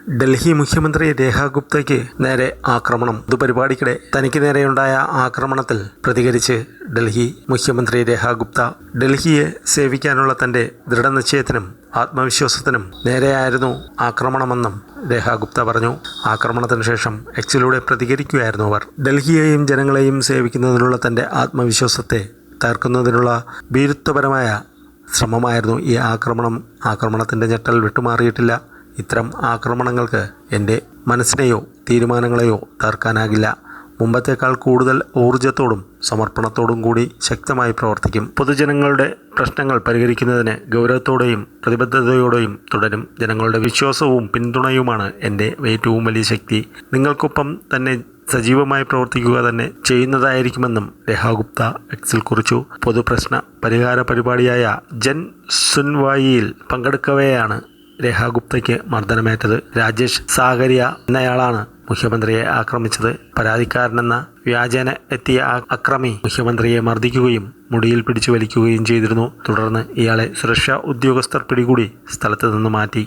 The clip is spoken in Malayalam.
ഡൽഹി മുഖ്യമന്ത്രി രേഖ ഗുപ്തയ്ക്ക് നേരെ ആക്രമണം. പൊതുപരിപാടിക്കിടെ തനിക്ക് നേരെയുണ്ടായ ആക്രമണത്തിൽ പ്രതികരിച്ച് ഡൽഹി മുഖ്യമന്ത്രി രേഖ ഗുപ്ത ഡൽഹിയെ സേവിക്കാനുള്ള തന്റെ ദൃഢനിശ്ചയത്തിനും ആത്മവിശ്വാസത്തിനും നേരെയായിരുന്നു ആക്രമണമെന്നും രേഖ ഗുപ്ത പറഞ്ഞു. ആക്രമണത്തിന് ശേഷം എക്സിലൂടെ പ്രതികരിക്കുകയായിരുന്നു അവർ. ഡൽഹിയെയും ജനങ്ങളെയും സേവിക്കുന്നതിനുള്ള തന്റെ ആത്മവിശ്വാസത്തെ തകർക്കുന്നതിനുള്ള ഭീരുത്വപരമായ ശ്രമമായിരുന്നു ഈ ആക്രമണം. ആക്രമണത്തിന്റെ ഞെട്ടൽ വിട്ടുമാറിയിട്ടില്ല. ഇത്തരം ആക്രമണങ്ങൾക്ക് എൻ്റെ മനസ്സിനെയോ തീരുമാനങ്ങളെയോ തകർക്കാനാകില്ല. മുമ്പത്തേക്കാൾ കൂടുതൽ ഊർജത്തോടും സമർപ്പണത്തോടും കൂടി ശക്തമായി പ്രവർത്തിക്കും. പൊതുജനങ്ങളുടെ പ്രശ്നങ്ങൾ പരിഹരിക്കുന്നതിന് ഗൗരവത്തോടെയും പ്രതിബദ്ധതയോടെയും തുടരും. ജനങ്ങളുടെ വിശ്വാസവും പിന്തുണയുമാണ് എൻ്റെ ഏറ്റവും വലിയ ശക്തി. നിങ്ങൾക്കൊപ്പം തന്നെ സജീവമായി പ്രവർത്തിക്കുക തന്നെ ചെയ്യുന്നതായിരിക്കുമെന്നും രേഖ ഗുപ്ത എക്സിൽ കുറിച്ചു. പൊതുപ്രശ്ന പരിഹാര പരിപാടിയായ ജൻ സുൻവായിയിൽ പങ്കെടുക്കവെയാണ് രേഖ ഗുപ്തയ്ക്ക് മർദ്ദനമേറ്റത്. രാജേഷ് സാഗരിയ എന്നയാളാണ് മുഖ്യമന്ത്രിയെ ആക്രമിച്ചത്. പരാതിക്കാരനെന്ന വ്യാജേന എത്തിയ അക്രമി മുഖ്യമന്ത്രിയെ മർദ്ദിക്കുകയും മുടിയിൽ പിടിച്ചു വലിക്കുകയും ചെയ്തിരുന്നു. തുടർന്ന് ഇയാളെ സുരക്ഷാ ഉദ്യോഗസ്ഥർ പിടികൂടി സ്ഥലത്ത് നിന്ന് മാറ്റി.